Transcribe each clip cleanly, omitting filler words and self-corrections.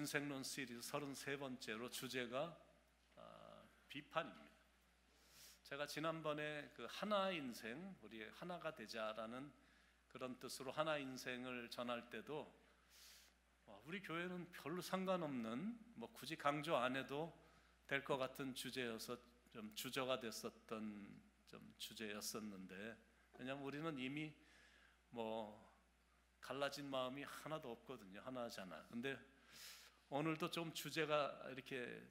인생론 시리즈 33번째로 주제가 비판입니다. 제가 지난번에 그 하나 인생, 우리 하나가 되자라는 그런 뜻으로 하나 인생을 전할 때도 우리 교회는 별로 상관없는, 굳이 강조 안 해도 될 것 같은 주제여서 좀 주저가 됐었던 좀 주제였었는데, 왜냐하면 우리는 이미 갈라진 마음이 하나도 없거든요. 하나잖아. 근데 오늘도 좀 주제가 이렇게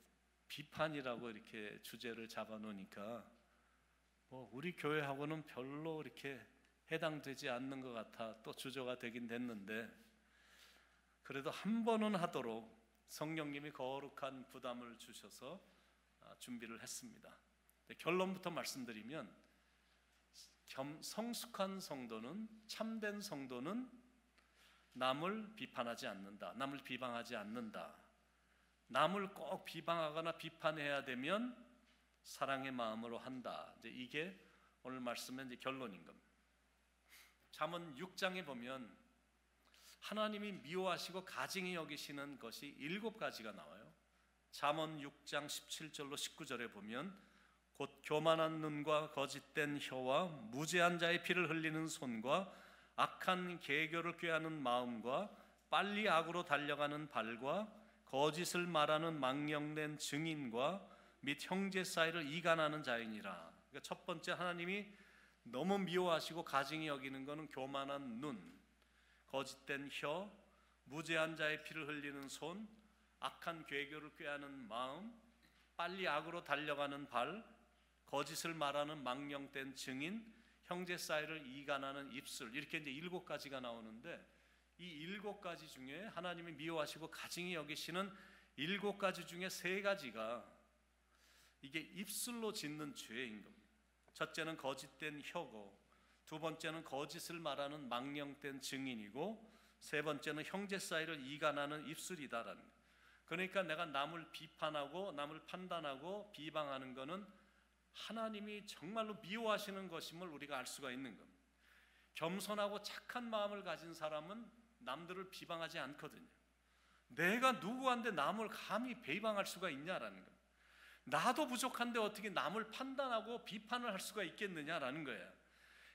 비판이라고 이렇게 주제를 잡아놓으니까 우리 교회하고는 별로 이렇게 해당되지 않는 것 같아 또 주저가 되긴 됐는데, 그래도 한 번은 하도록 성령님이 거룩한 부담을 주셔서 준비를 했습니다. 결론부터 말씀드리면, 성숙한 성도는, 참된 성도는 남을 비판하지 않는다, 남을 비방하지 않는다. 남을 꼭 비방하거나 비판해야 되면 사랑의 마음으로 한다. 이게 오늘 말씀의 이제 결론인 겁니다. 잠언 6장에 보면 하나님이 미워하시고 가증히 여기시는 것이 7가지가 나와요. 잠언 6장 17절로 19절에 보면, 곧 교만한 눈과 거짓된 혀와 무죄한 자의 피를 흘리는 손과 악한 계교를 꾀하는 마음과 빨리 악으로 달려가는 발과 거짓을 말하는 망령된 증인과 및 형제 사이를 이간하는 자이니라. 그러니까 첫 번째, 하나님이 너무 미워하시고 가증히 여기는 것은 교만한 눈, 거짓된 혀, 무죄한 자의 피를 흘리는 손, 악한 계교를 꾀하는 마음, 빨리 악으로 달려가는 발, 거짓을 말하는 망령된 증인, 형제 사이를 이간하는 입술. 이렇게 이제 7가지가 나오는데, 이 7가지 중에 하나님이 미워하시고 가증히 여기시는 7가지 중에 3가지가 이게 입술로 짓는 죄인 겁니다. 첫째는 거짓된 혀고, 두 번째는 거짓을 말하는 망령된 증인이고, 세 번째는 형제 사이를 이간하는 입술이다라는 거예요. 그러니까 내가 남을 비판하고 남을 판단하고 비방하는 것은 하나님이 정말로 미워하시는 것임을 우리가 알 수가 있는 겁니다. 겸손하고 착한 마음을 가진 사람은 남들을 비방하지 않거든요. 내가 누구한테 남을 감히 비방할 수가 있냐라는 겁니다. 나도 부족한데 어떻게 남을 판단하고 비판을 할 수가 있겠느냐라는 거예요.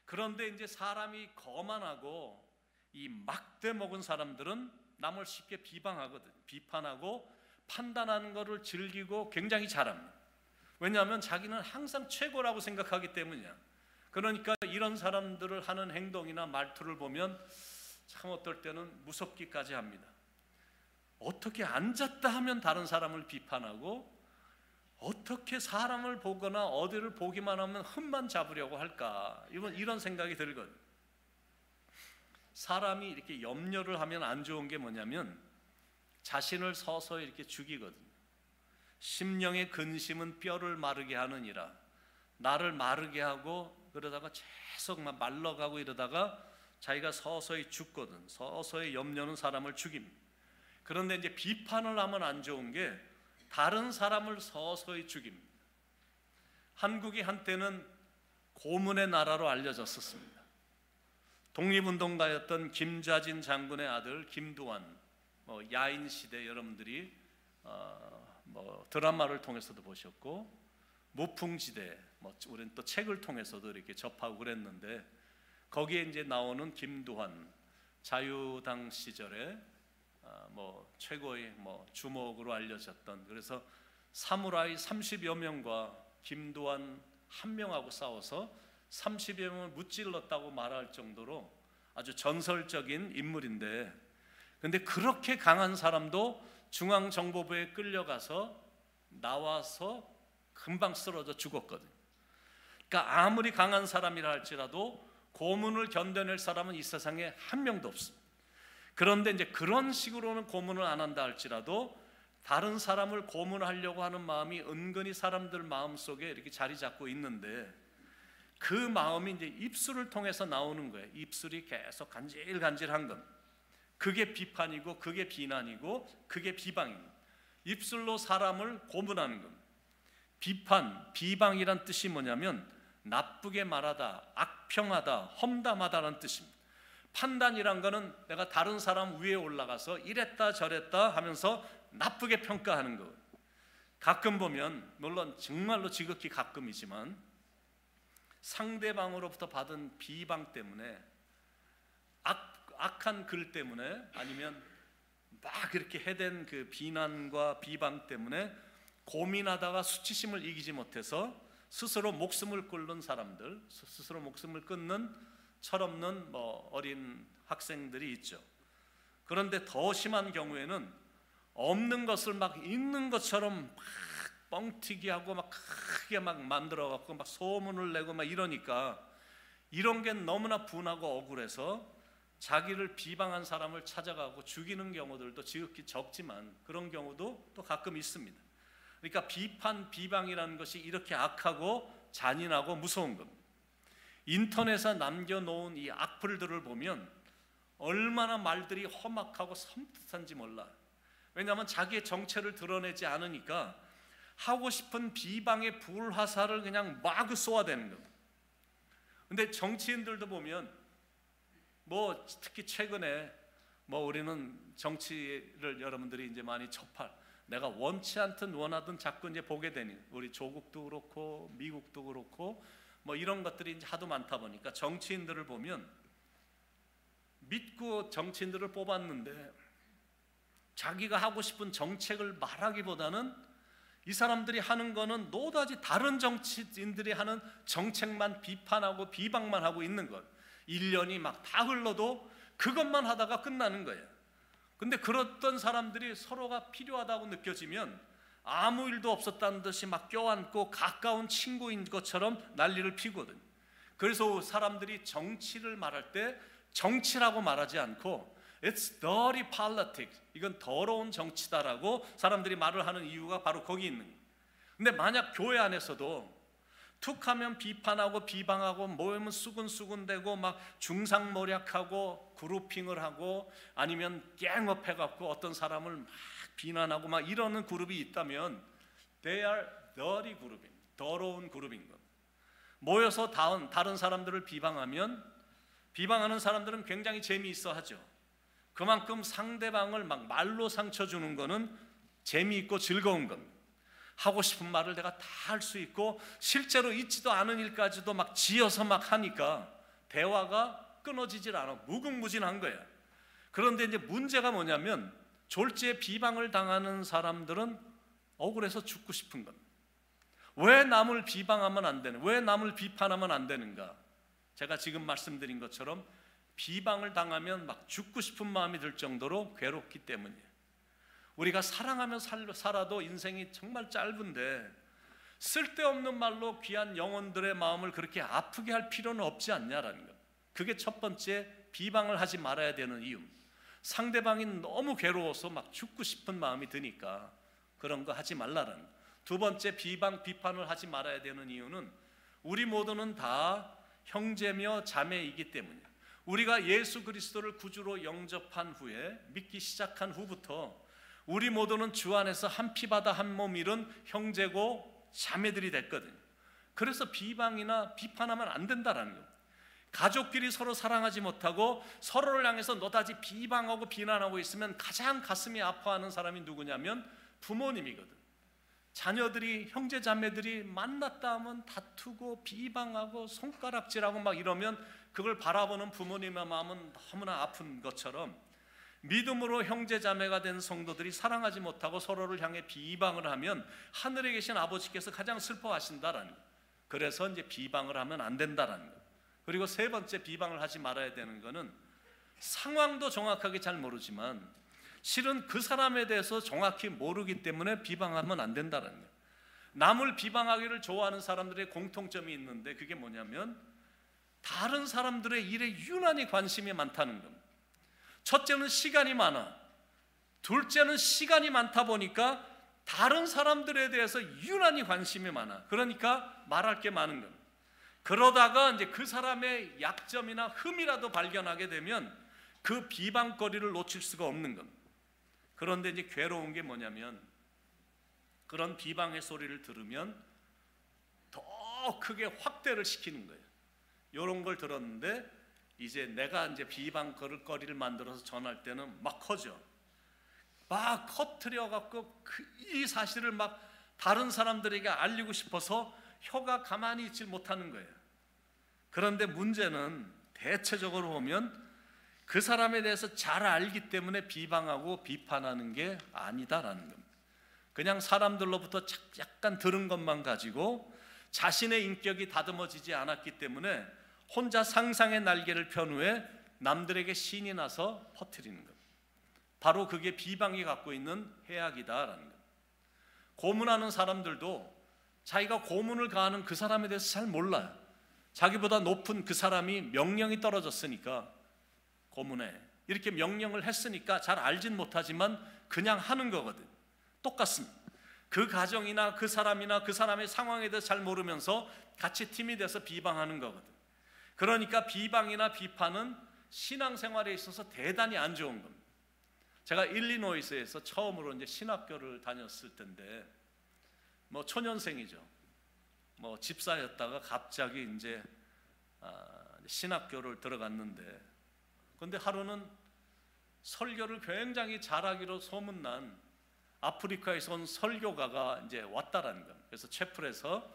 그런데 이제 사람이 거만하고 이 막대 먹은 사람들은 남을 쉽게 비방하거든. 비판하고 판단하는 것을 즐기고 굉장히 잘합니다. 왜냐하면 자기는 항상 최고라고 생각하기 때문이야. 그러니까 이런 사람들을 하는 행동이나 말투를 보면 참 어떨 때는 무섭기까지 합니다. 어떻게 앉았다 하면 다른 사람을 비판하고, 어떻게 사람을 보거나 어디를 보기만 하면 흠만 잡으려고 할까, 이런 생각이 들거든요. 사람이 이렇게 염려를 하면 안 좋은 게 뭐냐면 자신을 서서히 이렇게 죽이거든요. 심령의 근심은 뼈를 마르게 하느니라. 나를 마르게 하고 그러다가 계속 막 말라가고 이러다가 자기가 서서히 죽거든. 서서히 염려는 사람을 죽입니다. 그런데 이제 비판을 하면 안 좋은 게 다른 사람을 서서히 죽입니다. 한국이 한때는 고문의 나라로 알려졌었습니다. 독립운동가였던 김좌진 장군의 아들 김두한, 야인시대 여러분들이 드라마를 통해서도 보셨고, 무풍지대, 우리는 또 책을 통해서도 이렇게 접하고 그랬는데, 거기에 이제 나오는 김두한, 자유당 시절에 최고의 주목으로 알려졌던, 그래서 사무라이 30여 명과 김두한 한 명하고 싸워서 30여 명을 무찔렀다고 말할 정도로 아주 전설적인 인물인데, 근데 그렇게 강한 사람도 중앙정보부에 끌려가서 나와서 금방 쓰러져 죽었거든요. 그러니까 아무리 강한 사람이라 할지라도 고문을 견뎌낼 사람은 이 세상에 한 명도 없습니다. 그런데 이제 그런 식으로는 고문을 안 한다 할지라도 다른 사람을 고문하려고 하는 마음이 은근히 사람들 마음속에 이렇게 자리 잡고 있는데, 그 마음이 이제 입술을 통해서 나오는 거예요. 입술이 계속 간질간질한 겁니다. 그게 비판이고, 그게 비난이고, 그게 비방입니다. 입술로 사람을 고문하는 겁니다. 비방이란 뜻이 뭐냐면 나쁘게 말하다, 악평하다, 험담하다라는 뜻입니다. 판단이란 거는 내가 다른 사람 위에 올라가서 이랬다 저랬다 하면서 나쁘게 평가하는 거. 가끔 보면, 물론 정말로 지극히 가끔이지만, 상대방으로부터 받은 비방 때문에, 악한 글 때문에, 아니면 막 이렇게 해댄 그 비난과 비방 때문에 고민하다가 수치심을 이기지 못해서 스스로 목숨을 끊는 사람들, 스스로 목숨을 끊는 철없는 어린 학생들이 있죠. 그런데 더 심한 경우에는 없는 것을 막 있는 것처럼 막 뻥튀기 하고 막 크게 막 만들어 갖고 막 소문을 내고 막 이러니까, 이런 게 너무나 분하고 억울해서 자기를 비방한 사람을 찾아가고 죽이는 경우들도 지극히 적지만 그런 경우도 또 가끔 있습니다. 그러니까 비방이라는 것이 이렇게 악하고 잔인하고 무서운 겁니다. 인터넷에 남겨놓은 이 악플들을 보면 얼마나 말들이 험악하고 섬뜩한지 몰라. 왜냐하면 자기의 정체를 드러내지 않으니까 하고 싶은 비방의 불화살을 그냥 마구 쏘아대는 겁니다. 근데 정치인들도 보면 특히 최근에 우리는 정치를 여러분들이 이제 많이 내가 원치 않든 원하든 자꾸 이제 보게 되니, 우리 조국도 그렇고 미국도 그렇고 이런 것들이 이제 하도 많다 보니까 정치인들을 보면, 믿고 정치인들을 뽑았는데 자기가 하고 싶은 정책을 말하기보다는 이 사람들이 하는 거는 노다지 다른 정치인들이 하는 정책만 비판하고 비방만 하고 있는 것. 1년이 막 다 흘러도 그것만 하다가 끝나는 거예요. 근데 그랬던 사람들이 서로가 필요하다고 느껴지면 아무 일도 없었다는 듯이 막 껴안고 가까운 친구인 것처럼 난리를 피거든요. 그래서 사람들이 정치를 말할 때 정치라고 말하지 않고 It's dirty politics, 이건 더러운 정치다라고 사람들이 말을 하는 이유가 바로 거기 있는 거예요. 근데 만약 교회 안에서도 툭하면 비판하고 비방하고 모이면 수근수근대고 막 중상모략하고 그룹핑을 하고 아니면 갱업해갖고 어떤 사람을 막 비난하고 막 이러는 그룹이 있다면 They are dirty 그룹입니다. 더러운 그룹인 겁니다. 모여서 다른 사람들을 비방하는 사람들은 굉장히 재미있어 하죠. 그만큼 상대방을 막 말로 상처 주는 거는 재미있고 즐거운 겁니다. 하고 싶은 말을 내가 다 할 수 있고 실제로 있지도 않은 일까지도 막 지어서 막 하니까 대화가 끊어지질 않아. 무궁무진한 거야. 그런데 이제 문제가 뭐냐면, 졸지에 비방을 당하는 사람들은 억울해서 죽고 싶은 겁니다. 왜 남을 비방하면 안 되는, 왜 남을 비판하면 안 되는가? 제가 지금 말씀드린 것처럼 비방을 당하면 막 죽고 싶은 마음이 들 정도로 괴롭기 때문이에요. 우리가 사랑하며 살아도 인생이 정말 짧은데 쓸데없는 말로 귀한 영혼들의 마음을 그렇게 아프게 할 필요는 없지 않냐라는 것. 그게 첫 번째 비방을 하지 말아야 되는 이유. 상대방이 너무 괴로워서 막 죽고 싶은 마음이 드니까 그런 거 하지 말라는 것. 두 번째 비판을 하지 말아야 되는 이유는 우리 모두는 다 형제며 자매이기 때문이에요. 우리가 예수 그리스도를 구주로 영접한 후에, 믿기 시작한 후부터 우리 모두는 주 안에서 한 피바다 한 몸 이룬 형제고 자매들이 됐거든요. 그래서 비방이나 비판하면 안 된다라는 거예요. 가족끼리 서로 사랑하지 못하고 서로를 향해서 노다지 비방하고 비난하고 있으면 가장 가슴이 아파하는 사람이 누구냐면 부모님이거든. 자녀들이, 형제 자매들이 만났다 하면 다투고 비방하고 손가락질하고 막 이러면 그걸 바라보는 부모님의 마음은 너무나 아픈 것처럼, 믿음으로 형제 자매가 된 성도들이 사랑하지 못하고 서로를 향해 비방을 하면 하늘에 계신 아버지께서 가장 슬퍼하신다라는 거예요. 그래서 이제 비방을 하면 안 된다라는 거예요. 그리고 세 번째 비방을 하지 말아야 되는 거는, 상황도 정확하게 잘 모르지만 실은 그 사람에 대해서 정확히 모르기 때문에 비방하면 안 된다는 거예요. 남을 비방하기를 좋아하는 사람들의 공통점이 있는데, 그게 뭐냐면 다른 사람들의 일에 유난히 관심이 많다는 겁니다. 첫째는 시간이 많아. 둘째는 시간이 많다 보니까 다른 사람들에 대해서 유난히 관심이 많아. 그러니까 말할 게 많은 겁니다. 그러다가 이제 그 사람의 약점이나 흠이라도 발견하게 되면 그 비방거리를 놓칠 수가 없는 겁니다. 그런데 이제 괴로운 게 뭐냐면, 그런 비방의 소리를 들으면 더 크게 확대를 시키는 거예요. 이런 걸 들었는데 이제 내가 이제 비방거리를 만들어서 전할 때는 막 커져. 막 커트려 갖고 이 사실을 막 다른 사람들에게 알리고 싶어서 혀가 가만히 있질 못하는 거예요. 그런데 문제는 대체적으로 보면 그 사람에 대해서 잘 알기 때문에 비방하고 비판하는 게 아니다라는 겁니다. 그냥 사람들로부터 약간 들은 것만 가지고 자신의 인격이 다듬어지지 않았기 때문에 혼자 상상의 날개를 편 후에 남들에게 신이 나서 퍼뜨리는 겁니다. 바로 그게 비방이 갖고 있는 해악이다라는 겁니다. 고문하는 사람들도 자기가 고문을 가하는 그 사람에 대해서 잘 몰라요. 자기보다 높은 그 사람이 명령이 떨어졌으니까 고문해, 이렇게 명령을 했으니까 잘 알진 못하지만 그냥 하는 거거든. 똑같습니다. 그 가정이나 그 사람이나 그 사람의 상황에 대해서 잘 모르면서 같이 팀이 돼서 비방하는 거거든. 그러니까 비방이나 비판은 신앙생활에 있어서 대단히 안 좋은 겁니다. 제가 일리노이스에서 처음으로 이제 신학교를 다녔을 텐데, 뭐 초년생이죠. 뭐 집사였다가 갑자기 이제 신학교를 들어갔는데, 근데 하루는 설교를 굉장히 잘하기로 소문난 아프리카에서 온 설교가가 이제 왔다라는 겁니다. 그래서 채플에서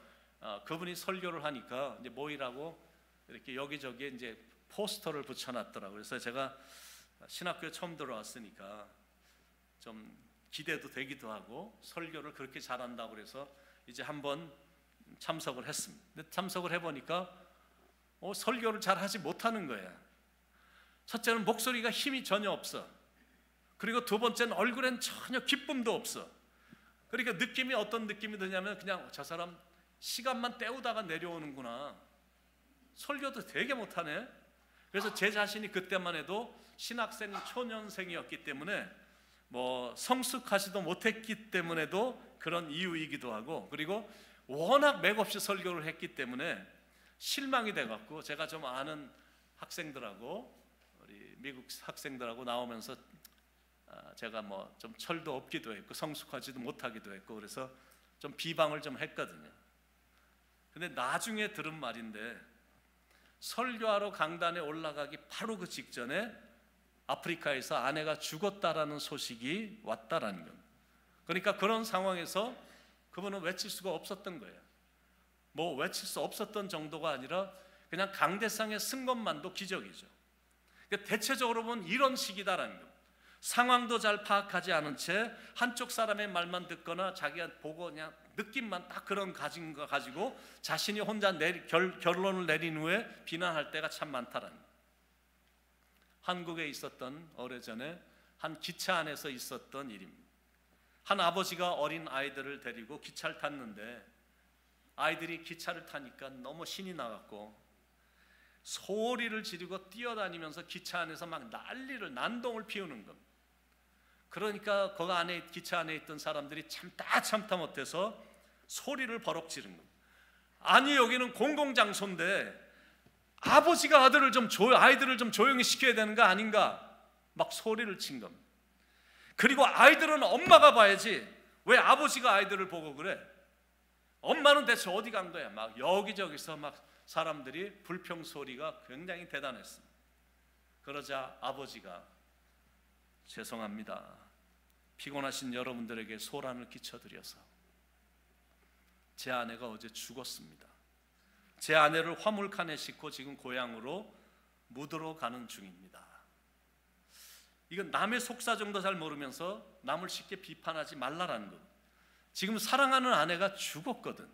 그분이 설교를 하니까 이제 모이라고 이렇게 여기저기 이제 포스터를 붙여놨더라고요. 그래서 제가 신학교에 처음 들어왔으니까 좀 기대도 되기도 하고 설교를 그렇게 잘한다고 그래서 이제 한번 참석을 했습니다. 근데 참석을 해보니까 설교를 잘 하지 못하는 거예요. 첫째는 목소리가 힘이 전혀 없어. 그리고 두 번째는 얼굴엔 전혀 기쁨도 없어. 그러니까 느낌이 어떤 느낌이 드냐면 그냥 저 사람 시간만 때우다가 내려오는구나. 설교도 되게 못하네. 그래서 제 자신이 그때만 해도 신학생 초년생이었기 때문에 뭐 성숙하지도 못했기 때문에도 그런 이유이기도 하고, 그리고 워낙 맥없이 설교를 했기 때문에 실망이 돼갖고 제가 좀 아는 학생들하고 우리 미국 학생들하고 나오면서 제가 뭐 좀 철도 없기도 했고 성숙하지도 못하기도 했고 그래서 좀 비방을 좀 했거든요. 근데 나중에 들은 말인데, 설교하러 강단에 올라가기 바로 그 직전에 아프리카에서 아내가 죽었다라는 소식이 왔다라는 겁니다. 그러니까 그런 상황에서 그분은 외칠 수가 없었던 거예요. 뭐 외칠 수 없었던 정도가 아니라 그냥 강대상에 쓴 것만도 기적이죠. 그러니까 대체적으로 보면 이런 식이다라는 겁니다. 상황도 잘 파악하지 않은 채 한쪽 사람의 말만 듣거나 자기가 보고 그냥 느낌만 딱 그런 가진 거 가지고 자신이 혼자 결론을 내린 후에 비난할 때가 참 많다라는 거예요. 한국에 있었던 오래전에 한 기차 안에서 있었던 일입니다. 한 아버지가 어린 아이들을 데리고 기차를 탔는데 아이들이 기차를 타니까 너무 신이 나갖고 소리를 지르고 뛰어다니면서 기차 안에서 막 난동을 피우는 겁니다. 그러니까 그 안에 기차 안에 있던 사람들이 참다 못해서 소리를 버럭 지른 겁니다. 아니 여기는 공공장소인데 아버지가 아이들을 좀 조용히 시켜야 되는 거 아닌가? 막 소리를 친 겁니다. 그리고 아이들은 엄마가 봐야지 왜 아버지가 아이들을 보고 그래? 엄마는 대체 어디 간 거야? 막 여기저기서 막 사람들이 불평 소리가 굉장히 대단했습니다. 그러자 아버지가 죄송합니다. 피곤하신 여러분들에게 소란을 끼쳐드려서 제 아내가 어제 죽었습니다. 제 아내를 화물칸에 싣고 지금 고향으로 묻으러 가는 중입니다. 이건 남의 속사정도 잘 모르면서 남을 쉽게 비판하지 말라라는 것. 지금 사랑하는 아내가 죽었거든.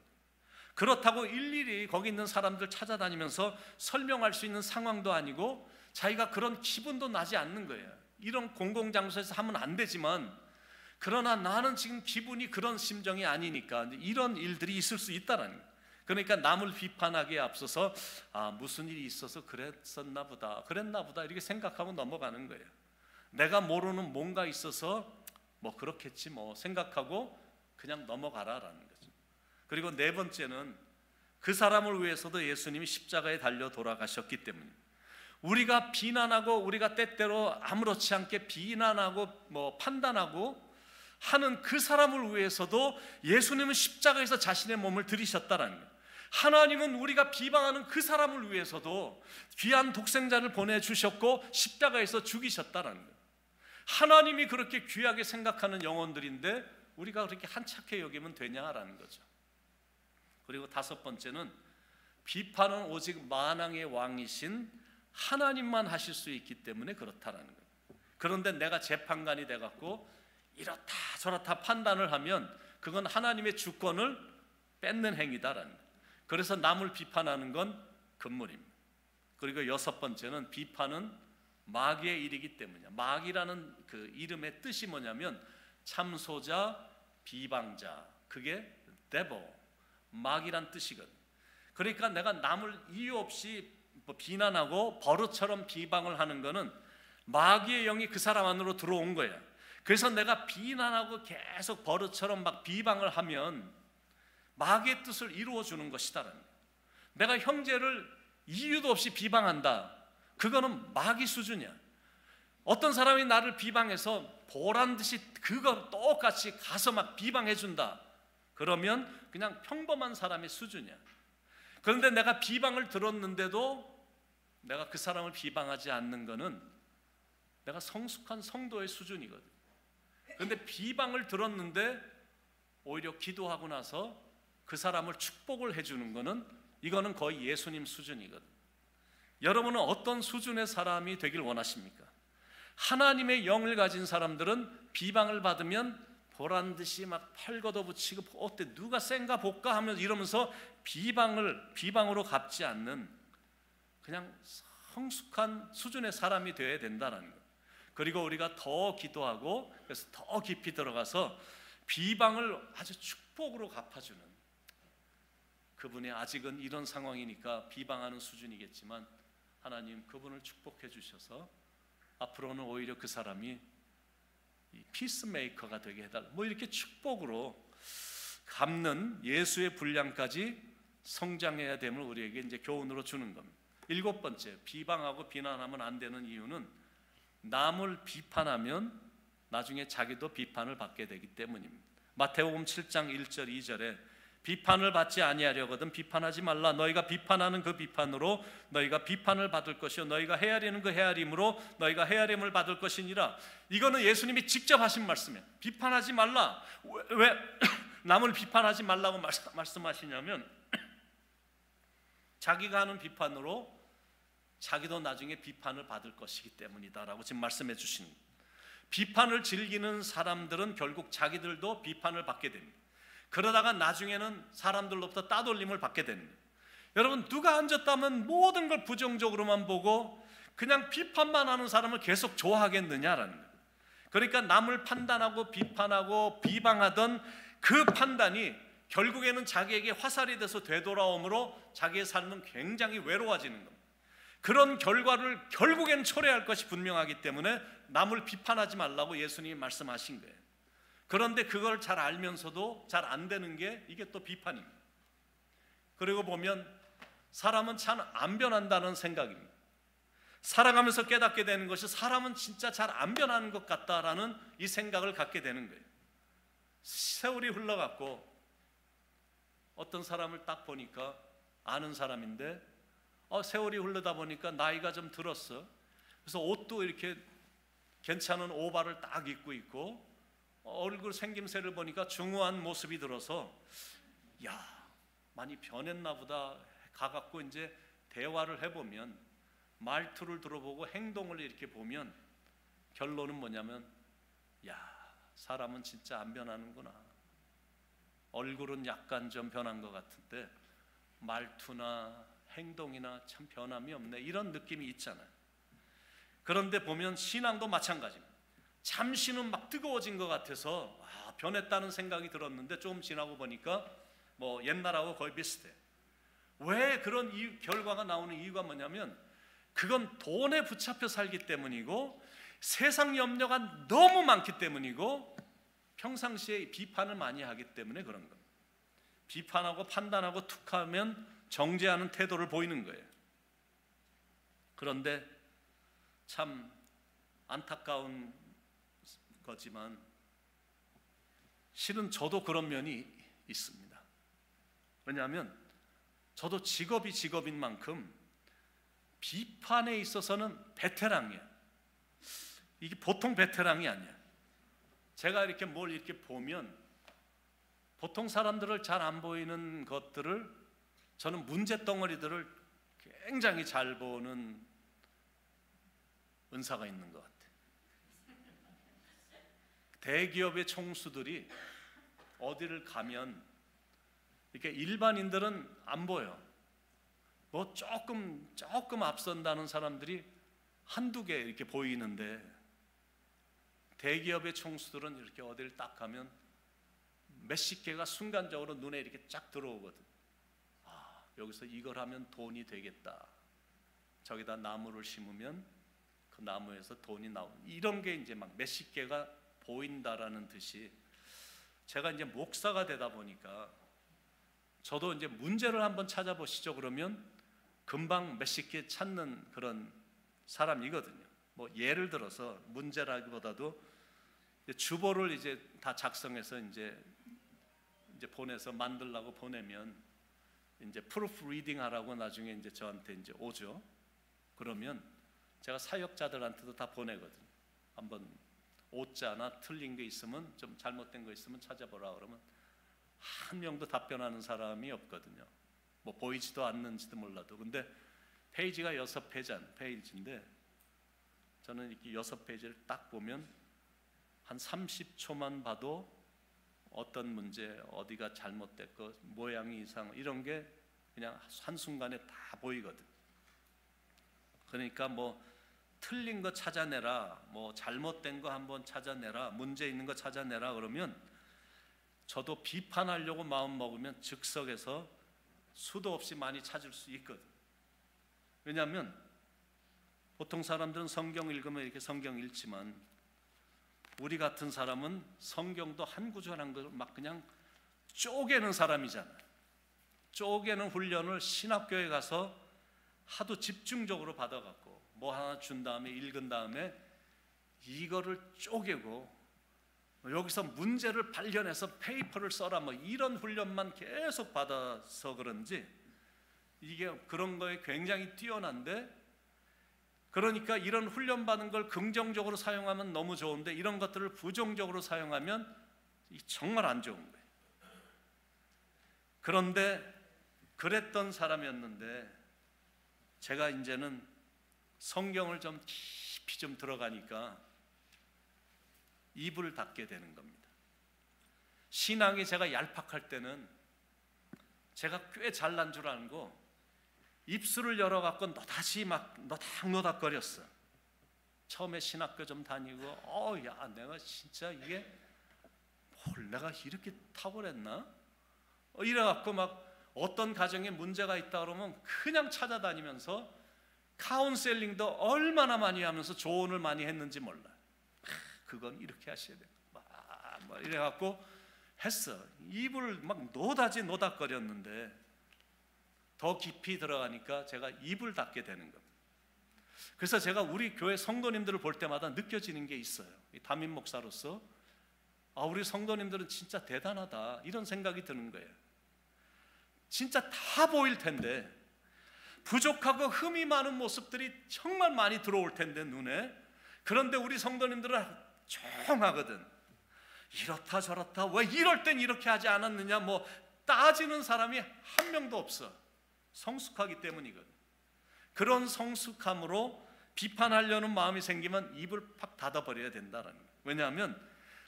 그렇다고 일일이 거기 있는 사람들 찾아다니면서 설명할 수 있는 상황도 아니고 자기가 그런 기분도 나지 않는 거예요. 이런 공공장소에서 하면 안 되지만, 그러나 나는 지금 기분이 그런 심정이 아니니까 이런 일들이 있을 수 있다라는 거예요. 그러니까 남을 비판하기에 앞서서 무슨 일이 있어서 그랬나 보다 이렇게 생각하고 넘어가는 거예요. 내가 모르는 뭔가 있어서 뭐 그렇겠지 뭐 생각하고 그냥 넘어가라라는 거죠. 그리고 네 번째는 그 사람을 위해서도 예수님이 십자가에 달려 돌아가셨기 때문입니다. 우리가 비난하고 우리가 때때로 아무렇지 않게 비난하고 뭐 판단하고 하는 그 사람을 위해서도 예수님은 십자가에서 자신의 몸을 들이셨다라는 거예요. 하나님은 우리가 비방하는 그 사람을 위해서도 귀한 독생자를 보내주셨고 십자가에서 죽이셨다라는 거예요. 하나님이 그렇게 귀하게 생각하는 영혼들인데 우리가 그렇게 한착해 여기면 되냐라는 거죠. 그리고 다섯 번째는 비판은 오직 만왕의 왕이신 하나님만 하실 수 있기 때문에 그렇다라는 거예요. 그런데 내가 재판관이 돼갖고 이렇다 저렇다 판단을 하면 그건 하나님의 주권을 뺏는 행위다라는 거예요. 그래서 남을 비판하는 건 금물입니다. 그리고 여섯 번째는 비판은 마귀의 일이기 때문이야. 마귀라는 그 이름의 뜻이 뭐냐면 참소자, 비방자, 그게 devil, 마귀란 뜻이거든. 그러니까 내가 남을 이유 없이 비난하고 버릇처럼 비방을 하는 거는 마귀의 영이 그 사람 안으로 들어온 거야. 그래서 내가 비난하고 계속 버릇처럼 막 비방을 하면 마귀의 뜻을 이루어주는 것이다라는 거예요. 내가 형제를 이유도 없이 비방한다, 그거는 마귀 수준이야. 어떤 사람이 나를 비방해서 보란듯이 그거 똑같이 가서 막 비방해준다, 그러면 그냥 평범한 사람의 수준이야. 그런데 내가 비방을 들었는데도 내가 그 사람을 비방하지 않는 거는 내가 성숙한 성도의 수준이거든. 그런데 비방을 들었는데 오히려 기도하고 나서 그 사람을 축복을 해주는 거는, 이거는 거의 예수님 수준이거든. 여러분은 어떤 수준의 사람이 되길 원하십니까? 하나님의 영을 가진 사람들은 비방을 받으면 보란듯이 막 팔 걷어붙이고 어때 누가 센가 볼까 하면서 이러면서 비방으로 갚지 않는 그냥 성숙한 수준의 사람이 되어야 된다는 거예요. 그리고 우리가 더 기도하고 그래서 더 깊이 들어가서 비방을 아주 축복으로 갚아주는, 그분이 아직은 이런 상황이니까 비방하는 수준이겠지만 하나님 그분을 축복해 주셔서 앞으로는 오히려 그 사람이 피스메이커가 되게 해달라, 뭐 이렇게 축복으로 갚는 예수의 분량까지 성장해야 됨을 우리에게 이제 교훈으로 주는 겁니다. 일곱 번째, 비방하고 비난하면 안 되는 이유는 남을 비판하면 나중에 자기도 비판을 받게 되기 때문입니다. 마태복음 7장 1절 2절에 비판을 받지 아니하려거든 비판하지 말라. 너희가 비판하는 그 비판으로 너희가 비판을 받을 것이요 너희가 헤아리는 그 헤아림으로 너희가 헤아림을 받을 것이니라. 이거는 예수님이 직접 하신 말씀이에요. 비판하지 말라. 왜 남을 비판하지 말라고 말씀하시냐면 자기가 하는 비판으로 자기도 나중에 비판을 받을 것이기 때문이다라고 지금 말씀해 주신 거예요. 비판을 즐기는 사람들은 결국 자기들도 비판을 받게 됩니다. 그러다가 나중에는 사람들로부터 따돌림을 받게 됩니다. 여러분, 누가 앉았다면 모든 걸 부정적으로만 보고 그냥 비판만 하는 사람을 계속 좋아하겠느냐라는 거예요. 그러니까 남을 판단하고 비판하고 비방하던 그 판단이 결국에는 자기에게 화살이 돼서 되돌아오므로 자기의 삶은 굉장히 외로워지는 겁니다. 그런 결과를 결국엔 초래할 것이 분명하기 때문에 남을 비판하지 말라고 예수님이 말씀하신 거예요. 그런데 그걸 잘 알면서도 잘 안 되는 게 이게 또 비판입니다. 그리고 보면 사람은 참 안 변한다는 생각입니다. 살아가면서 깨닫게 되는 것이 사람은 진짜 잘 안 변하는 것 같다라는 이 생각을 갖게 되는 거예요. 세월이 흘러갔고 어떤 사람을 딱 보니까 아는 사람인데 세월이 흐르다 보니까 나이가 좀 들었어. 그래서 옷도 이렇게 괜찮은 오바를 딱 입고 있고 얼굴 생김새를 보니까 중후한 모습이 들어서 야, 많이 변했나 보다 가갖고 이제 대화를 해보면 말투를 들어보고 행동을 이렇게 보면 결론은 뭐냐면 야, 사람은 진짜 안 변하는구나. 얼굴은 약간 좀 변한 것 같은데 말투나 행동이나 참 변함이 없네, 이런 느낌이 있잖아요. 그런데 보면 신앙도 마찬가지입니다. 잠시는 막 뜨거워진 것 같아서 변했다는 생각이 들었는데 조금 지나고 보니까 뭐 옛날하고 거의 비슷해. 왜 그런 결과가 나오는 이유가 뭐냐면 그건 돈에 붙잡혀 살기 때문이고 세상 염려가 너무 많기 때문이고 평상시에 비판을 많이 하기 때문에 그런 겁니다. 비판하고 판단하고 툭하면 정죄하는 태도를 보이는 거예요. 그런데 참 안타까운 거지만 실은 저도 그런 면이 있습니다. 왜냐하면 저도 직업이 직업인 만큼 비판에 있어서는 베테랑이에요. 이게 보통 베테랑이 아니야. 제가 이렇게 뭘 이렇게 보면 보통 사람들을 잘 안 보이는 것들을, 저는 문제덩어리들을 굉장히 잘 보는 은사가 있는 것 같아요. 대기업의 총수들이 어디를 가면 이렇게 일반인들은 안 보여. 뭐 조금 앞선다는 사람들이 한두 개 이렇게 보이는데, 대기업의 총수들은 이렇게 어디를 딱 가면 몇십 개가 순간적으로 눈에 이렇게 쫙 들어오거든. 아, 여기서 이걸 하면 돈이 되겠다. 저기다 나무를 심으면 그 나무에서 돈이 나오는, 이런 게 이제 막 몇십 개가 보인다라는 듯이, 제가 이제 목사가 되다 보니까 저도 이제 문제를 한번 찾아보시죠 그러면 금방 몇십 개 찾는 그런 사람이거든요. 뭐 예를 들어서 문제라기보다도 주보를 이제 다 작성해서 이제 보내서 만들라고 보내면 이제 프루프 리딩 하라고 나중에 이제 저한테 이제 오죠. 그러면 제가 사역자들한테도 다 보내거든요. 한번 오자나 틀린 게 있으면, 좀 잘못된 거 있으면 찾아보라 그러면 한 명도 답변하는 사람이 없거든요. 뭐 보이지도 않는지도 몰라도. 근데 페이지가 6페이지인데 저는 이렇게 6페이지를 딱 보면 한 30초만 봐도 어떤 문제, 어디가 잘못됐고 모양이 이상, 이런 게 그냥 한순간에 다 보이거든. 그러니까 뭐 틀린 거 찾아내라, 뭐 잘못된 거 한번 찾아내라, 문제 있는 거 찾아내라 그러면 저도 비판하려고 마음 먹으면 즉석에서 수도 없이 많이 찾을 수 있거든. 왜냐하면 보통 사람들은 성경 읽으면 이렇게 성경 읽지만 우리 같은 사람은 성경도 한 구절 한 구절 막 그냥 쪼개는 사람이잖아요. 쪼개는 훈련을 신학교에 가서 하도 집중적으로 받아갖고 뭐 하나 준 다음에 읽은 다음에 이거를 쪼개고 여기서 문제를 발견해서 페이퍼를 써라, 뭐 이런 훈련만 계속 받아서 그런지 이게 그런 거에 굉장히 뛰어난데, 그러니까 이런 훈련 받은 걸 긍정적으로 사용하면 너무 좋은데 이런 것들을 부정적으로 사용하면 정말 안 좋은 거예요. 그런데 그랬던 사람이었는데 제가 이제는 성경을 좀 깊이 좀 들어가니까 입을 닫게 되는 겁니다. 신앙이 제가 얄팍할 때는 제가 꽤 잘난 줄 알고 입술을 열어갖고 너다시 막 노닥노닥거렸어. 처음에 신학교 좀 다니고 야 내가 진짜 이게 뭘 내가 이렇게 탁월했나? 이래갖고 막 어떤 가정에 문제가 있다 그러면 그냥 찾아다니면서 카운셀링도 얼마나 많이 하면서 조언을 많이 했는지 몰라. 그건 이렇게 하셔야 돼. 막 이래갖고 했어. 입을 막 노닥거렸는데 더 깊이 들어가니까 제가 입을 닫게 되는 겁니다. 그래서 제가 우리 교회 성도님들을 볼 때마다 느껴지는 게 있어요. 담임 목사로서 우리 성도님들은 진짜 대단하다, 이런 생각이 드는 거예요. 진짜 다 보일 텐데, 부족하고 흠이 많은 모습들이 정말 많이 들어올 텐데 눈에, 그런데 우리 성도님들은 조용하거든. 이렇다 저렇다, 왜 이럴 땐 이렇게 하지 않았느냐, 뭐 따지는 사람이 한 명도 없어. 성숙하기 때문이거든. 그런 성숙함으로 비판하려는 마음이 생기면 입을 팍 닫아버려야 된다는 거예요. 왜냐하면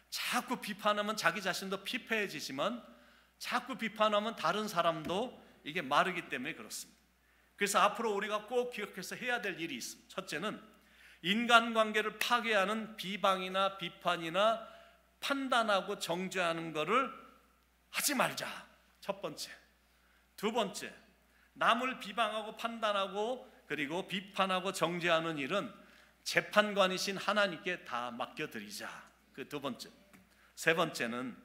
자꾸 비판하면 자기 자신도 피폐해지지만 자꾸 비판하면 다른 사람도 이게 마르기 때문에 그렇습니다. 그래서 앞으로 우리가 꼭 기억해서 해야 될 일이 있습니다. 첫째는 인간관계를 파괴하는 비방이나 비판이나 판단하고 정죄하는 것을 하지 말자. 첫 번째. 두 번째, 남을 비방하고 판단하고 그리고 비판하고 정죄하는 일은 재판관이신 하나님께 다 맡겨드리자. 그 두 번째. 세 번째는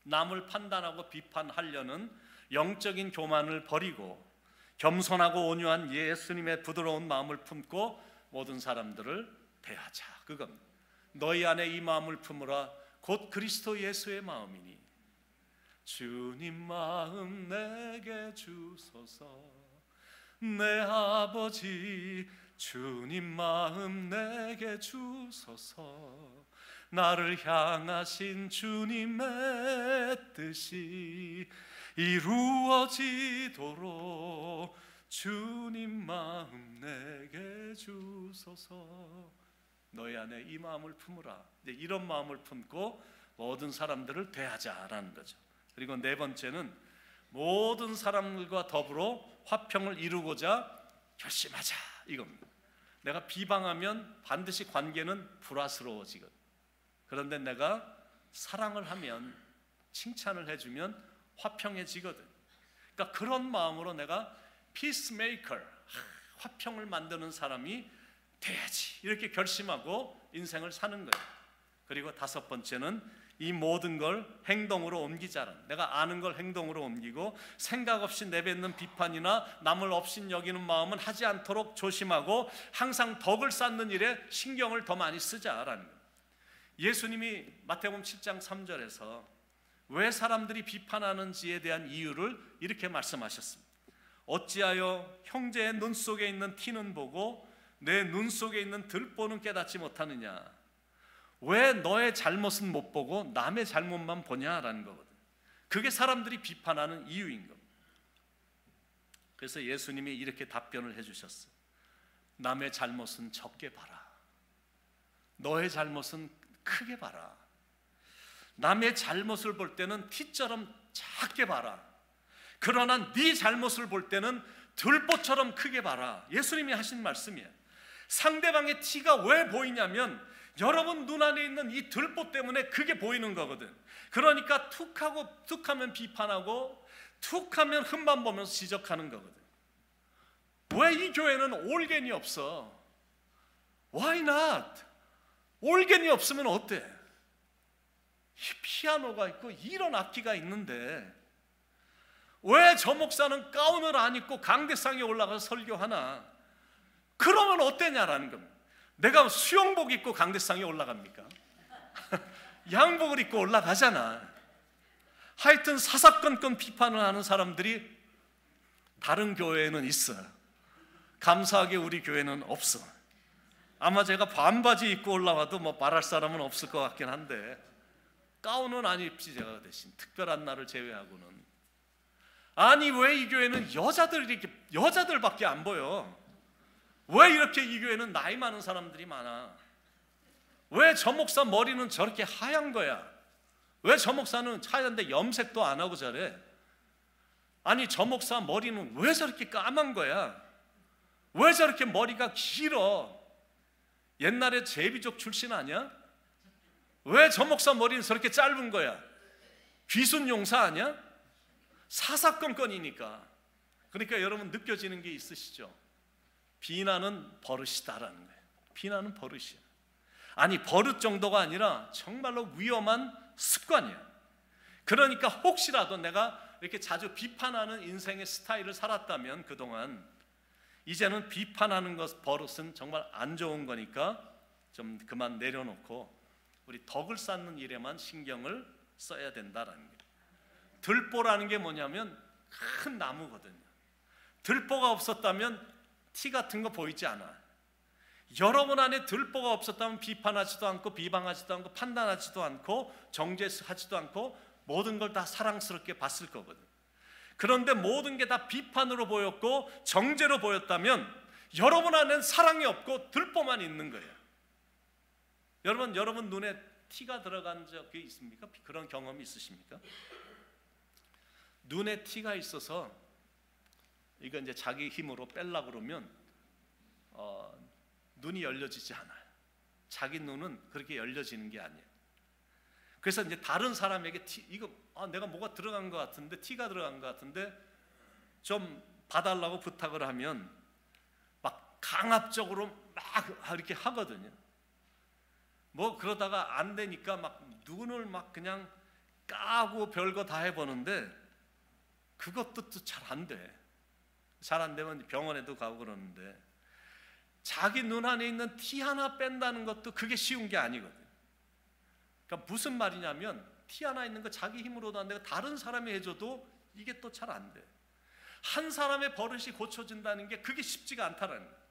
남을 판단하고 비판하려는 영적인 교만을 버리고 겸손하고 온유한 예수님의 부드러운 마음을 품고 모든 사람들을 대하자. 그겁니다. 너희 안에 이 마음을 품으라 곧 그리스도 예수의 마음이니. 주님 마음 내게 주소서. 내 아버지 주님 마음 내게 주소서. 나를 향하신 주님의 뜻이 이루어지도록 주님 마음 내게 주소서. 너희 안에 이 마음을 품으라. 이제 이런 마음을 품고 모든 사람들을 대하자라는 거죠. 그리고 네 번째는 모든 사람들과 더불어 화평을 이루고자 결심하자 이겁니다. 내가 비방하면 반드시 관계는 불화스러워지거든. 그런데 내가 사랑을 하면, 칭찬을 해주면 화평해지거든. 그러니까 그런 마음으로 내가 피스메이커, 화평을 만드는 사람이 돼야지 이렇게 결심하고 인생을 사는 거예요. 그리고 다섯 번째는 이 모든 걸 행동으로 옮기자는, 내가 아는 걸 행동으로 옮기고 생각 없이 내뱉는 비판이나 남을 업신여기는 마음은 하지 않도록 조심하고 항상 덕을 쌓는 일에 신경을 더 많이 쓰자라는 거예요. 예수님이 마태복음 7장 3절에서 왜 사람들이 비판하는지에 대한 이유를 이렇게 말씀하셨습니다. 어찌하여 형제의 눈 속에 있는 티는 보고 내 눈 속에 있는 들보는 깨닫지 못하느냐. 왜 너의 잘못은 못 보고 남의 잘못만 보냐라는 거거든. 그게 사람들이 비판하는 이유인 겁니다. 그래서 예수님이 이렇게 답변을 해주셨어요. 남의 잘못은 적게 봐라. 너의 잘못은 크게 봐라. 남의 잘못을 볼 때는 티처럼 작게 봐라. 그러나 네 잘못을 볼 때는 들보처럼 크게 봐라. 예수님이 하신 말씀이에요. 상대방의 티가 왜 보이냐면 여러분 눈 안에 있는 이 들보 때문에 그게 보이는 거거든. 그러니까 툭하면 비판하고 툭하면 흠만 보면서 지적하는 거거든. 왜 이 교회는 올겐이 없어? Why not? 올겐이 없으면 어때? 피아노가 있고 이런 악기가 있는데 왜 저 목사는 가운을 안 입고 강대상에 올라가서 설교하나? 그러면 어때냐라는 겁니다. 내가 수영복 입고 강대상에 올라갑니까? 양복을 입고 올라가잖아. 하여튼 사사건건 비판을 하는 사람들이 다른 교회에는 있어. 감사하게 우리 교회는 없어. 아마 제가 반바지 입고 올라와도 뭐 말할 사람은 없을 것 같긴 한데 가운은 안 입지 제가 대신 특별한 날을 제외하고는. 아니 왜 이 교회는 여자들밖에 안 보여? 왜 이렇게 이 교회는 나이 많은 사람들이 많아? 왜 저 목사 머리는 저렇게 하얀 거야? 왜 저 목사는 하얀데 염색도 안 하고 저래? 아니 저 목사 머리는 왜 저렇게 까만 거야? 왜 저렇게 머리가 길어? 옛날에 제비족 출신 아니야? 왜 저 목사 머리는 저렇게 짧은 거야? 귀순 용사 아니야? 사사건건이니까. 그러니까 여러분 느껴지는 게 있으시죠? 비난은 버릇이다라는 거예요. 비난은 버릇이야. 아니 버릇 정도가 아니라 정말로 위험한 습관이야. 그러니까 혹시라도 내가 이렇게 자주 비판하는 인생의 스타일을 살았다면 그동안, 이제는 비판하는 것 버릇은 정말 안 좋은 거니까 좀 그만 내려놓고 우리 덕을 쌓는 일에만 신경을 써야 된다라는 거예요. 들보라는 게 뭐냐면 큰 나무거든요. 들보가 없었다면 티 같은 거 보이지 않아. 여러분 안에 들보가 없었다면 비판하지도 않고 비방하지도 않고 판단하지도 않고 정죄하지도 않고 모든 걸 다 사랑스럽게 봤을 거거든. 그런데 모든 게 다 비판으로 보였고 정죄로 보였다면 여러분 안에는 사랑이 없고 들보만 있는 거예요. 여러분 눈에 티가 들어간 적이 있습니까? 그런 경험이 있으십니까? 눈에 티가 있어서 이거 이제 자기 힘으로 빼려고 그러면 눈이 열려지지 않아요. 자기 눈은 그렇게 열려지는 게 아니에요. 그래서 이제 다른 사람에게 이거 내가 뭐가 들어간 것 같은데, 티가 들어간 것 같은데 좀 봐달라고 부탁을 하면 막 강압적으로 막 이렇게 하거든요. 뭐 그러다가 안 되니까 막 눈을 막 그냥 까고 별거 다 해보는데 그것도 또 잘 안 돼. 잘 안 되면 병원에도 가고 그러는데 자기 눈 안에 있는 티 하나 뺀다는 것도 그게 쉬운 게 아니거든. 그러니까 무슨 말이냐면 티 하나 있는 거 자기 힘으로도 안 되고 다른 사람이 해줘도 이게 또 잘 안 돼. 한 사람의 버릇이 고쳐진다는 게 그게 쉽지가 않다라는 거예요.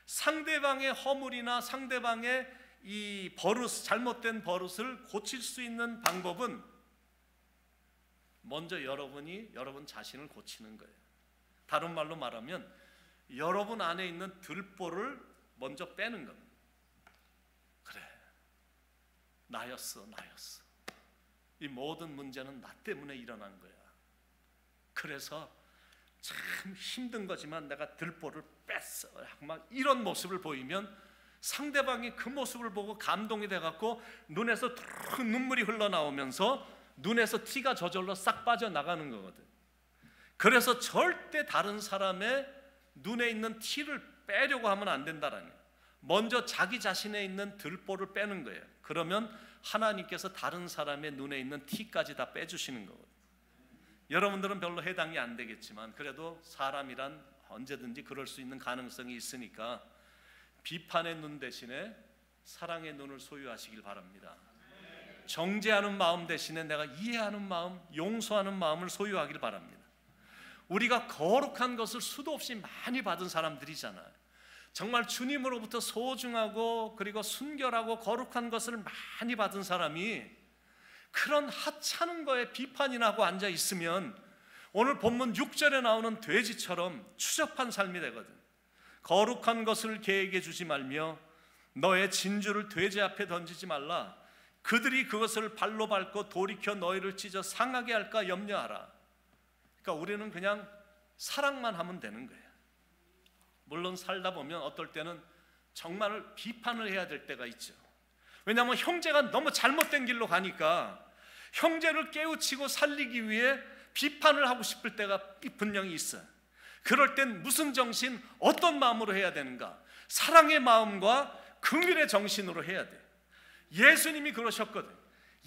상대방의 허물이나 상대방의 이 버릇, 잘못된 버릇을 고칠 수 있는 방법은 먼저 여러분 자신을 고치는 거예요. 다른 말로 말하면 여러분 안에 있는 들보를 먼저 빼는 겁니다. 그래, 나였어. 이 모든 문제는 나 때문에 일어난 거야. 그래서 참 힘든 거지만 내가 들보를 뺐어. 막 이런 모습을 보이면 상대방이 그 모습을 보고 감동이 돼갖고 눈에서 눈물이 흘러나오면서 눈에서 티가 저절로 싹 빠져나가는 거거든. 그래서 절대 다른 사람의 눈에 있는 티를 빼려고 하면 안 된다라는 거예요. 먼저 자기 자신에 있는 들보를 빼는 거예요. 그러면 하나님께서 다른 사람의 눈에 있는 티까지 다 빼주시는 거거든요. 여러분들은 별로 해당이 안 되겠지만 그래도 사람이란 언제든지 그럴 수 있는 가능성이 있으니까 비판의 눈 대신에 사랑의 눈을 소유하시길 바랍니다. 정죄하는 마음 대신에 내가 이해하는 마음, 용서하는 마음을 소유하길 바랍니다. 우리가 거룩한 것을 수도 없이 많이 받은 사람들이잖아요. 정말 주님으로부터 소중하고 그리고 순결하고 거룩한 것을 많이 받은 사람이 그런 하찮은 거에 비판이나 하고 앉아 있으면 오늘 본문 6절에 나오는 돼지처럼 추접한 삶이 되거든. 거룩한 것을 개에게 주지 말며 너의 진주를 돼지 앞에 던지지 말라. 그들이 그것을 발로 밟고 돌이켜 너희를 찢어 상하게 할까 염려하라. 그러니까 우리는 그냥 사랑만 하면 되는 거예요. 물론 살다 보면 어떨 때는 정말 비판을 해야 될 때가 있죠. 왜냐하면 형제가 너무 잘못된 길로 가니까 형제를 깨우치고 살리기 위해 비판을 하고 싶을 때가 분명히 있어요. 그럴 땐 무슨 정신, 어떤 마음으로 해야 되는가? 사랑의 마음과 긍휼의 정신으로 해야 돼. 예수님이 그러셨거든.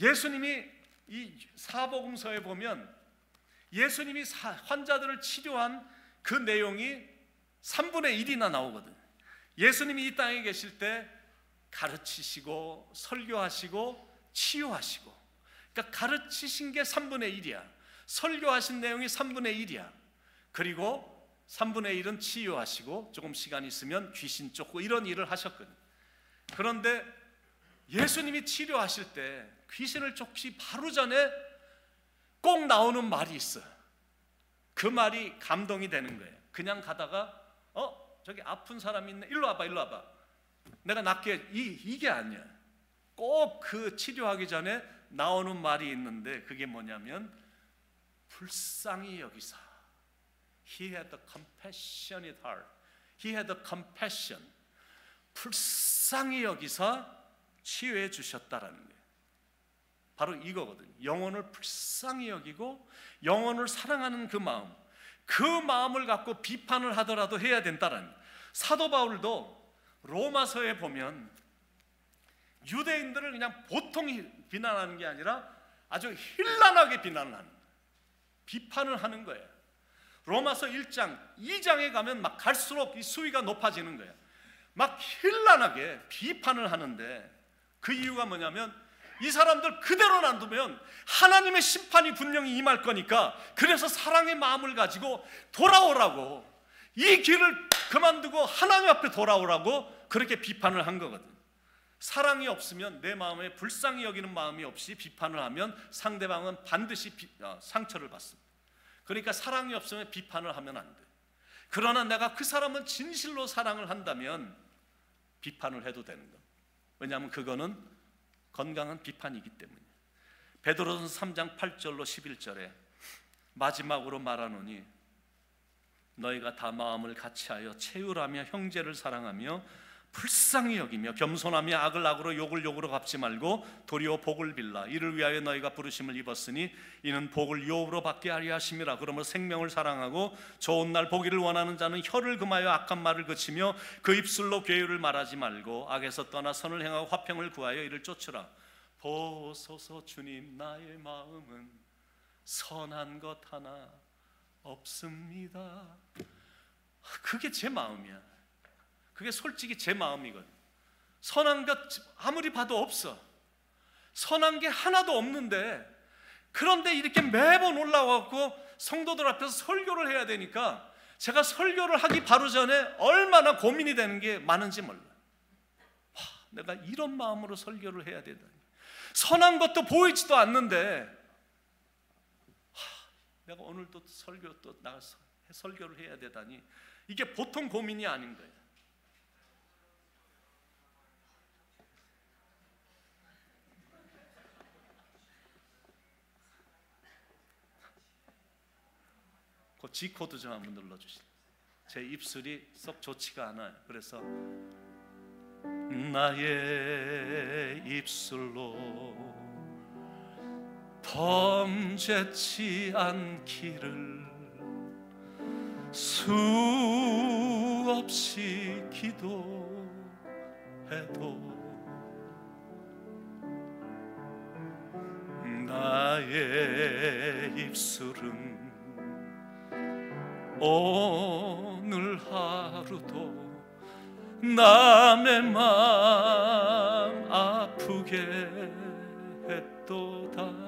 예수님이 이 사복음서에 보면 예수님이 환자들을 치료한 그 내용이 3분의 1이나 나오거든. 예수님이 이 땅에 계실 때 가르치시고 설교하시고 치유하시고, 그러니까 가르치신 게 3분의 1이야. 설교하신 내용이 3분의 1이야. 그리고 3분의 1은 치유하시고 조금 시간 있으면 귀신 쫓고 이런 일을 하셨거든. 그런데 예수님이 치료하실 때 귀신을 쫓기 바로 전에 꼭 나오는 말이 있어요. 그 말이 감동이 되는 거예요. 그냥 가다가 저기 아픈 사람이 있네, 일로 와봐 내가 낫게, 이게 아니야. 꼭 그 치료하기 전에 나오는 말이 있는데 그게 뭐냐면 불쌍히 여기사. He had a compassionate heart. He had a compassion. 불쌍히 여기사 치유해 주셨다라는 거예요. 바로 이거거든요. 영혼을 불쌍히 여기고 영혼을 사랑하는 그 마음, 그 마음을 갖고 비판을 하더라도 해야 된다라는 거예요. 사도 바울도 로마서에 보면 유대인들을 그냥 보통 비난하는 게 아니라 아주 힐난하게 비난을 하는 거예요. 비판을 하는 거예요. 로마서 1장, 2장에 가면 막 갈수록 이 수위가 높아지는 거예요. 막 힐난하게 비판을 하는데 그 이유가 뭐냐면 이 사람들 그대로 놔두면 하나님의 심판이 분명히 임할 거니까, 그래서 사랑의 마음을 가지고 돌아오라고, 이 길을 그만두고 하나님 앞에 돌아오라고 그렇게 비판을 한 거거든. 사랑이 없으면, 내 마음에 불쌍히 여기는 마음이 없이 비판을 하면 상대방은 반드시 상처를 받습니다. 그러니까 사랑이 없으면 비판을 하면 안 돼. 그러나 내가 그 사람은 진실로 사랑을 한다면 비판을 해도 되는 거. 왜냐하면 그거는 건강한 비판이기 때문이에요. 베드로전서 3장 8절로 11절에 마지막으로 말하노니 너희가 다 마음을 같이하여 채울하며 형제를 사랑하며 불쌍히 여기며 겸손하며 악을 악으로 욕을 욕으로 갚지 말고 도리어 복을 빌라. 이를 위하여 너희가 부르심을 입었으니 이는 복을 유업으로 받게 하려 하심이라. 그러므로 생명을 사랑하고 좋은 날 보기를 원하는 자는 혀를 금하여 악한 말을 그치며 그 입술로 괴유를 말하지 말고 악에서 떠나 선을 행하고 화평을 구하여 이를 쫓으라. 보소서 주님, 나의 마음은 선한 것 하나 없습니다. 그게 제 마음이야. 그게 솔직히 제 마음이거든. 선한 것 아무리 봐도 없어. 선한 게 하나도 없는데, 그런데 이렇게 매번 올라와서 성도들 앞에서 설교를 해야 되니까 제가 설교를 하기 바로 전에 얼마나 고민이 되는 게 많은지 몰라요. 내가 이런 마음으로 설교를 해야 되다니, 선한 것도 보이지도 않는데 내가 오늘 또 설교 또 나가서 설교를 해야 되다니, 이게 보통 고민이 아닌 거예요. 그 G코드 좀 한번 눌러주시죠. 제 입술이 썩 좋지가 않아요. 그래서 나의 입술로 범죄치 않기를 수없이 기도해도 나의 입술은 오늘 하루도 남의 마음 아프게 했도다.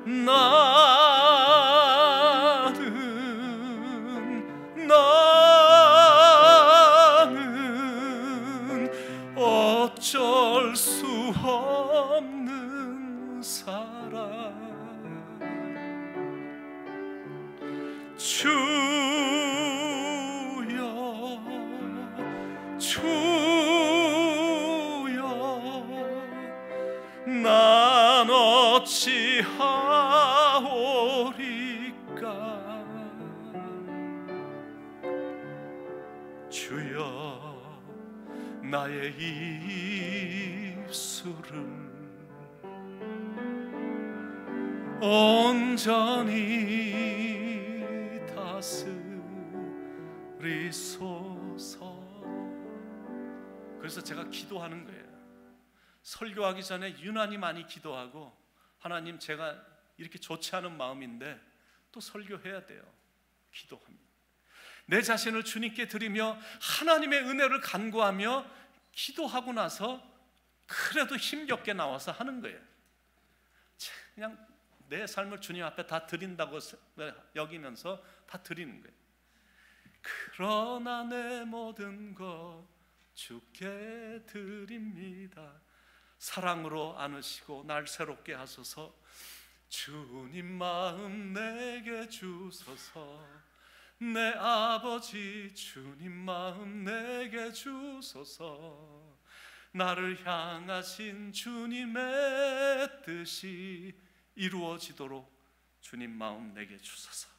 나는 어쩔 수 없는 사람, 주여 난 어찌하오리까. 주여 나의 입술을 온전히 다스리소서. 그래서 제가 기도하는 거예요. 설교하기 전에 유난히 많이 기도하고, 하나님 제가 이렇게 좋지 않은 마음인데 또 설교해야 돼요. 기도합니다. 내 자신을 주님께 드리며 하나님의 은혜를 간구하며 기도하고 나서 그래도 힘겹게 나와서 하는 거예요. 그냥 내 삶을 주님 앞에 다 드린다고 여기면서 다 드리는 거예요. 그러나 내 모든 것 주께 드립니다. 사랑으로 안으시고 날 새롭게 하소서. 주님 마음 내게 주소서. 내 아버지 주님 마음 내게 주소서. 나를 향하신 주님의 뜻이 이루어지도록 주님 마음 내게 주소서.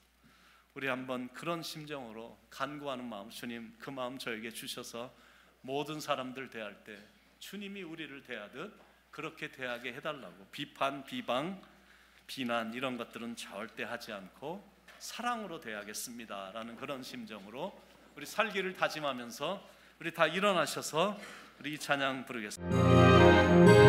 우리 한번 그런 심정으로 간구하는 마음, 주님 그 마음 저에게 주셔서 모든 사람들 대할 때 주님이 우리를 대하듯 그렇게 대하게 해달라고. 비판, 비방, 비난 이런 것들은 절대 하지 않고 사랑으로 대하겠습니다 라는 그런 심정으로 우리 살기를 다짐하면서 우리 다 일어나셔서 우리 이 찬양 부르겠습니다.